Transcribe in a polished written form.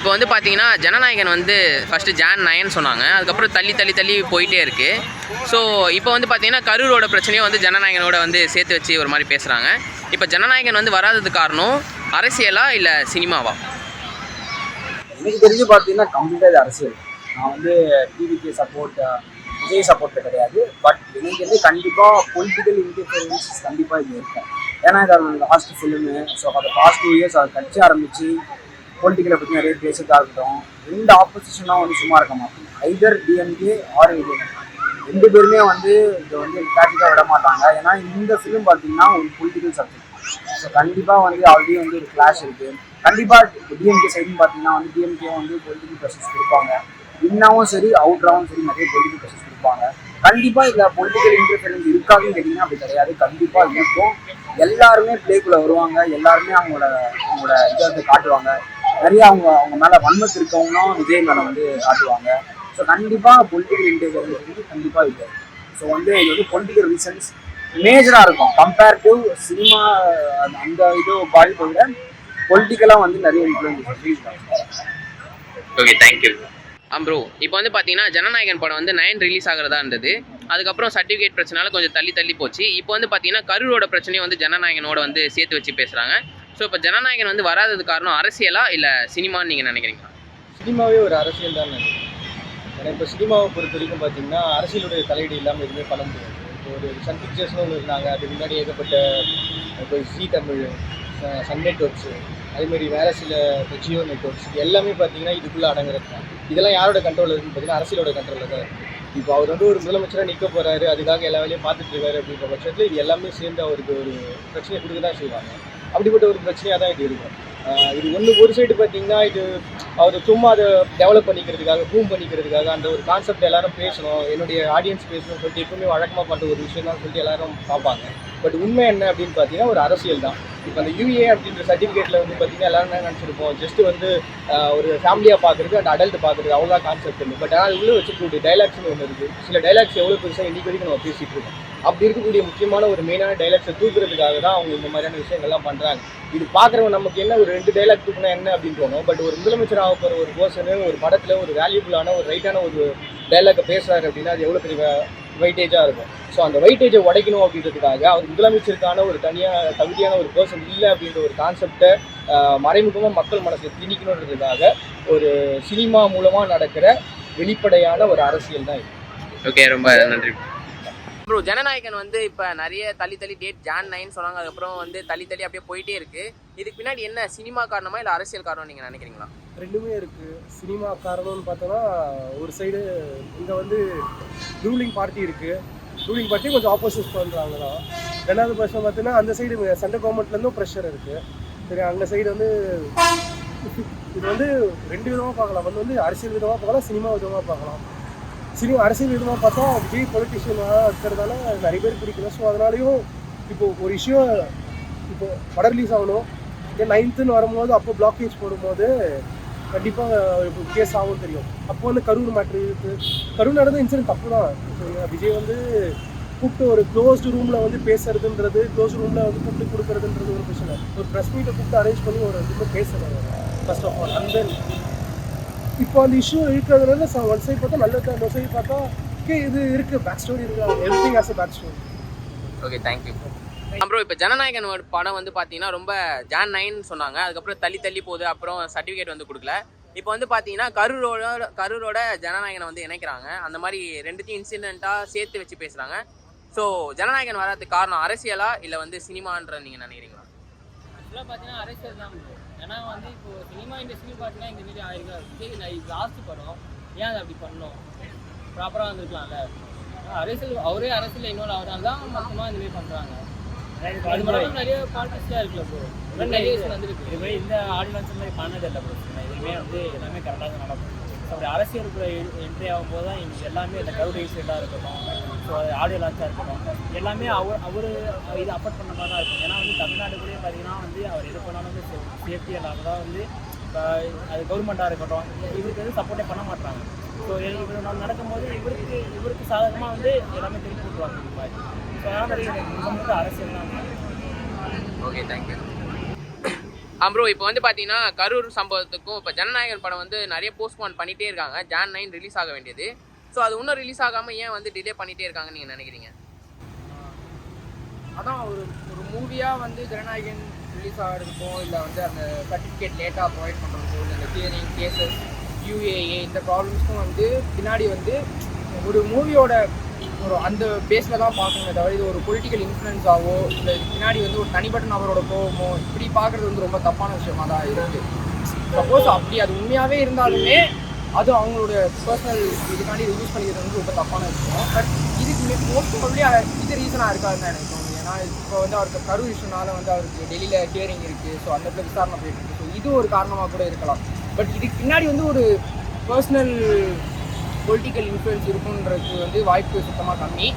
இப்போ வந்து பார்த்தீங்கன்னா ஜனநாயகன் வந்து ஃபஸ்ட்டு ஜான் 9 சொன்னாங்க, அதுக்கப்புறம் தள்ளி தள்ளி தள்ளி போயிட்டே இருக்குது. ஸோ இப்போ வந்து பார்த்தீங்கன்னா கரூரோட பிரச்சனையும் வந்து ஜனநாயகனோட வந்து சேர்த்து வச்சு ஒரு மாதிரி பேசுகிறாங்க. இப்போ ஜனநாயகன் வந்து வராதது காரணம் அரசியலா இல்லை சினிமாவா? எனக்கு தெரிஞ்சு பார்த்தீங்கன்னா கம்ப்ளீட்டாக இது அரசியல். நான் வந்து டிவிக்கு சப்போர்ட், விஜய் சப்போர்ட் கிடையாது. பட் எனக்கு வந்து கண்டிப்பாக பொலிட்டிக்கல் இன்டர்ஃபியரன்ஸ் கண்டிப்பாக இது இருக்கும். ஏன்னா இது லாஸ்ட் ஃபிலிமு. ஸோ அதை பாஸ்ட் 2 இயர்ஸ் அதை கட்சி ஆரம்பித்து பொலிட்டிக்கலை பற்றி நிறைய பேசுறதா இருக்கட்டும். ரெண்டு ஆப்போசிஷனாக வந்து சும்மா இருக்க மாட்டோம். ஐதர் டிஎம்கே ஆர் ஏடிஎம்கே ரெண்டு பேருமே வந்து இதை வந்து டாக்டிக்காக விட மாட்டாங்க. ஏன்னா இந்த ஃபிலிம் பார்த்தீங்கன்னா ஒரு பொலிட்டிக்கல் சப்ஜெக்ட். ஸோ கண்டிப்பாக வந்து ஆல்ரெடி வந்து ஒரு கிளாஷ் இருக்குது. கண்டிப்பாக டிஎம்கே சைடுன்னு பார்த்தீங்கன்னா வந்து டிஎம்கே வந்து பொலிட்டிக்கல் ப்ரெஷர்ஸ் கொடுப்பாங்க. இன்னாவும் சரி அவுட்ராவும் சரி நிறைய பொலிட்டிக்கல் ப்ரெஷர்ஸ் கொடுப்பாங்க. கண்டிப்பாக இதில் பொலிட்டிக்கல் இன்டர்ஃபியரன்ஸ் இருக்காதுன்னு கேட்டிங்கன்னா அப்படி கிடையாது. கண்டிப்பாக இருக்கும். எல்லாருமே பிளேக்குள்ளே வருவாங்க. எல்லாருமே அவங்களோட இதை வந்து காட்டுவாங்க. நிறைய அவங்க மேலே வன்மத்து இருக்கவங்களும் விஜய் மேலே வந்து காட்டுவாங்க. ஸோ கண்டிப்பாக பொலிட்டிக்கல் இன்டர்ஃபியரன்ஸ் வந்து கண்டிப்பாக இல்லை. ஸோ வந்து இது வந்து பொலிட்டிக்கல் ரீசன்ஸ் மேஜராக இருக்கும். கம்பேர் டு சினிமா அந்த இது பாதிப்பை விட பொலிட்டிக்கலாக வந்து நிறைய இன்ஃப்ளூயன்ஸ். Okay, thank you. ப்ரோ, இப்போ வந்து பார்த்தீங்கன்னா ஜனநாயகன் படம் வந்து 9 ரிலீஸ் ஆகிறதா இருந்தது. அதுக்கப்புறம் சர்டிஃபிகேட் பிரச்சனால கொஞ்சம் தள்ளி தள்ளி போச்சு. இப்போ வந்து பார்த்தீங்கன்னா கரூரோட பிரச்சனையை வந்து ஜனநாயகனோட வந்து சேர்த்து வச்சு பேசுகிறாங்க. ஸோ இப்போ ஜனநாயகன் வந்து வராதது காரணம் அரசியலா இல்லை சினிமான்னு நீங்கள் நினைக்கிறீங்களா? சினிமாவே ஒரு அரசியல் தான் நினைக்கிறேன். ஏன்னா இப்போ சினிமாவை பொறுத்த வரைக்கும் பார்த்தீங்கன்னா அரசியலுடைய தலையீடு இல்லாமல் எதுவுமே பண்ண முடியாது. இப்போ ஒரு சன் பிக்சர்ஸ்னு ஒன்று இருந்தாங்க. அதுக்கு முன்னாடி ஏகப்பட்ட இப்போ ஜி தமிழ், சன் நெட்ஒர்க்ஸு, அதேமாதிரி வேறு சில ஜியோ நெட்ஒர்க்ஸ் எல்லாமே பார்த்தீங்கன்னா இதுக்குள்ளே அடங்குறது தான். இதெல்லாம் யாரோட கண்ட்ரோலில் இருக்குன்னு பார்த்தீங்கன்னா அரசியலோட கண்ட்ரோலில் தான் இருக்குது. இப்போ அவர் வந்து ஒரு முதலமைச்சராக நிற்க போகிறாரு, அதுக்காக எல்லா வேலையும் பார்த்துட்டு இருக்காரு அப்படின்ற பட்சத்தில் இது எல்லாமே சேர்ந்து அவருக்கு ஒரு பிரச்சனையை கொடுக்க தான் செய்வாங்க. அப்படிப்பட்ட ஒரு பிரச்சனையாக தான் இது இருக்கும். இது ஒரு சைடு பார்த்தீங்கன்னா இது அவர் சும்மா அதை டெவலப் பண்ணிக்கிறதுக்காக, பூம் பண்ணிக்கிறதுக்காக அந்த ஒரு கான்செப்ட் எல்லாரும் பேசணும், என்னுடைய ஆடியன்ஸ் பேசணும்னு சொல்லிட்டு எப்பவுமே வழக்கமாக பண்ணுற ஒரு விஷயம் தான் சொல்லிட்டு எல்லாரும் பார்ப்பாங்க. பட் உண்மை என்ன அப்படின்னு பார்த்தீங்கன்னா ஒரு அரசியல் தான். இப்போ அந்த யூஏ அப்படின்ற சர்டிஃபிகேட்டில் வந்து பார்த்தீங்கன்னா எல்லாரும் என்ன நினச்சிருப்போம், ஜஸ்ட்டு வந்து ஒரு ஃபேமிலியாக பார்க்குறது அந்த அடல்ட் பார்க்குறது அவ்வளோதான் கான்செப்ட் இல்லை. பட் ஆனால் உள்ளே வச்சுக்கூடிய டைலாக்ஸ்னு ஒன்று இருக்குது. சில டைலாக்ஸ் எவ்வளோ பெருசாக இன்றைக்கு வரைக்கும் நம்ம பேசிகிட்டு இருக்கோம். அப்படி இருக்கக்கூடிய முக்கியமான ஒரு மெயினான டைலாக்ஸை தூக்குறதுக்காக தான் அவங்க இந்த மாதிரியான விஷயங்கள்லாம் பண்ணுறாங்க. இது பார்க்குறவங்க நமக்கு என்ன ஒரு 2 டைலாக் தூக்குனா என்ன அப்படின்னு தோணும். பட் ஒரு முதலமைச்சர் ஆக போகிற ஒரு பர்சனு ஒரு படத்தில் ஒரு வேல்யூபுளான ஒரு ரைட்டான ஒரு டைலாக்கை பேசுகிறாரு அப்படின்னா அது எவ்வளோ பெரிய வெயிட்டேஜாக இருக்கும். ஸோ அந்த வெயிட்டேஜை உடைக்கணும் அப்படின்றதுக்காக அவர் முதலமைச்சருக்கான ஒரு தகுதியான ஒரு பர்சன் இல்லை அப்படின்ற ஒரு கான்செப்டை மறைமுகமாக மக்கள் மனசில் திணிக்கணுன்றதுக்காக ஒரு சினிமா மூலமாக நடக்கிற வெளிப்படையான ஒரு அரசியல் தான் இது. ஓகே, ரொம்ப நன்றி ப்ரோ. ஜனநாயகன் வந்து இப்போ நிறைய தள்ளி தள்ளி டேட் ஜான் 9 சொன்னாங்க, அதுக்கப்புறம் வந்து தள்ளி தள்ளி அப்படியே போயிட்டே இருக்குது. இதுக்கு பின்னாடி என்ன சினிமா காரணமா இல்லை அரசியல் காரணம் நீங்கள் நினைக்கிறீங்களா? ரெண்டுமே இருக்குது. சினிமா காரணம்னு பார்த்தோன்னா ஒரு சைடு இங்கே வந்து ரூலிங் பார்ட்டி இருக்குது. ரூலிங் பார்ட்டி கொஞ்சம் ஆப்போசிட் பண்ணுறாங்க தான். ரெண்டாவது பட்சம் பார்த்தீங்கன்னா அந்த சைடு சென்ட்ரல் கவர்மெண்ட்லேருந்தும் ப்ரெஷர் இருக்குது. சரி, அந்த சைடு வந்து இது வந்து 2 விதமாக பார்க்கலாம். வந்து அரசியல் விதமாக பார்க்கலாம், சினிமா விதமாக பார்க்கலாம். அரசியல் விதமாக பார்த்தா விஜய் பொலிட்டிஷியனாக இருக்கிறதால நிறைய பேர் பிடிக்கல. ஸோ அதனாலையும் இப்போது ஒரு இஷ்யூ இப்போ படம் ரிலீஸ் ஆகணும் 9th வரும்போது அப்போ பிளாக்கேஜ் போடும்போது கண்டிப்பாக இப்போ கேஸ் ஆகும் தெரியும். அப்போ வந்து கரூர் மேட்ரு இருக்குது. கரூர் நடந்த இன்சிடென்ட் தப்பு தான். விஜய் வந்து கூப்பிட்டு ஒரு க்ளோஸ்டு ரூமில் வந்து பேசுறதுன்றது, க்ளோஸ்டு ரூமில் வந்து கூப்பிட்டு கொடுக்குறதுன்றது ஒரு பிரச்சனை. ஒரு ப்ரெஸ் மீட்டை கூப்பிட்டு அரேஞ்ச் பண்ணி ஒரு இதுக்கு பேசுகிறாங்க first of all. And then இப்போ அந்த இஷ்யூ இருக்கிறதுனால ஒன் சைட் பார்த்தா நல்லது, அந்த சைடு பார்த்தா ஓகே இது இருக்குது, பேக் ஸ்டோரி இருக்குது, everything has a back story. Okay, thank you bro. இப்போ ஜனநாயகன் படம் வந்து பார்த்தீங்கன்னா ரொம்ப ஜான் 9 சொன்னாங்க, அதுக்கப்புறம் தள்ளி தள்ளி போகுது, அப்புறம் சர்டிஃபிகேட் வந்து கொடுக்கல. இப்போ வந்து பார்த்தீங்கன்னா கரூரோட ஜனநாயகனை வந்து இணைக்கிறாங்க. அந்த மாதிரி ரெண்டுத்தையும் இன்சிடென்ட்டாக சேர்த்து வச்சு பேசுகிறாங்க. ஸோ ஜனநாயகன் வராதுக்கு காரணம் அரசியலா இல்லை வந்து சினிமான்ற நீங்கள் நினைக்கிறீங்களா? ஆக்சுவலாக பார்த்தீங்கன்னா அரசியல் தான். ஏன்னா வந்து இப்போ சினிமா இண்டஸ்ட்ரி பார்த்தீங்கன்னா இந்த மாரி ஆயிருக்கா லாஸ்ட் படம் ஏன் அதை அப்படி பண்ணோம், ப்ராப்பராக வந்துருக்கலாம்ல. அரசியல் அவரே அரசியல் இன்வால்வ் ஆகிறாங்க தான் மொத்தமாக இந்த மாதிரி பண்ணுறாங்க. அது மட்டும் நிறைய பாலிட்டிக்ஸ்லாம் இருக்குல்ல ப்ரோ, நிறைய விஷயம் வந்துருக்கு. இதுமாதிரி இந்த ஆடியன்ஸ் மாதிரி பண்ணது இல்லை ப்ரோ. இதுவுமே வந்து எல்லாமே கரெக்டாக தான் நடக்கும். அப்படி அரசியலுக்குள்ள என்ட்ரி ஆகும்போது தான் இங்கே எல்லாமே இந்த கரூர் இன்சிடெண்ட்டாக இருக்கட்டும், ஸோ அது ஆடியோ லான்ச்சாக இருக்கட்டும், எல்லாமே அவர் இது அஃபோர்ட் பண்ண மாதிரி தான் இருக்கும். ஏன்னா வந்து தமிழ்நாட்டுக்குள்ளேயே பார்த்தீங்கன்னா வந்து அவர் எது பண்ணாலும் வந்து சேஃப்டி இல்லாமல் தான் வந்து அது கவர்மெண்ட்டாக இருக்கட்டும் இவருக்கு வந்து சப்போர்ட்டே பண்ண மாட்டாங்க. ஸோ இவர் நடக்கும்போது இவருக்கு சாதகமாக வந்து எல்லாமே திருப்பி விட்டுருவாங்க இந்த மாதிரி. ஸோ அதனால் வந்து அரசியல் தான். ஓகே, தேங்க்யூ ப்ரோ இப்போ வந்து பார்த்தீங்கன்னா கரூர் சம்பவத்துக்கும் இப்போ ஜனநாயகன் படம் வந்து நிறைய போஸ்ட்போன் பண்ணிகிட்டே இருக்காங்க. Jan 9 ரிலீஸ் ஆக வேண்டியது. ஸோ அது இன்னும் ரிலீஸ் ஆகாமல் ஏன் வந்து டிலே பண்ணிகிட்டே இருக்காங்கன்னு நீங்கள் நினைக்கிறீங்க? அதான் ஒரு மூவியாக வந்து ஜனநாயகன் ரிலீஸ் ஆகிறதுக்கோ இல்லை வந்து அந்த சர்டிஃபிகேட் லேட்டாக ப்ரொவைட் பண்ணுறதுக்கோ இல்லை இந்த ஹியரிங் கேசஸ் UAA இந்த ப்ராப்ளம்ஸ்க்கும் வந்து பின்னாடி வந்து ஒரு மூவியோட ஒரு அந்த பேஸில் தான் பார்க்கணுமே தவிர இது ஒரு பொலிட்டிக்கல் இன்ஃப்ளூயன்ஸாவோ இல்லை பின்னாடி வந்து ஒரு தனிப்பட்ட நபரோட கோவமோ இப்படி பார்க்குறது வந்து ரொம்ப தப்பான விஷயமா தான் இருக்குது. சப்போஸ் அப்படி அது உண்மையாகவே இருந்தாலுமே அது அவங்களோட பர்சனல் இதுக்காண்டி யூஸ் பண்ணிக்கிறது வந்து ரொம்ப தப்பான விஷயம். பட் இதுக்கு மோஸ்ட் ப்ராபப்லி இது ரீசனாக இருக்காதுன்னு தான் எனக்கு தோணுது. ஏன்னா இப்போ வந்து அவருக்கு கரூர் இஷ்யூனால வந்து அவருக்கு டெல்லியில் ஹியரிங் இருக்குது. ஸோ அந்த இடத்துல விசாரணை போயிட்டு இருக்கு. ஸோ இது ஒரு காரணமாக கூட இருக்கலாம். பட் இதுக்கு பின்னாடி வந்து ஒரு பர்சனல் பொலிட்டிக்கல் இன்ஃப்ளூயன்ஸ் இருக்குன்றது வந்து வாய்ப்பு சுத்தமாக கம்மி.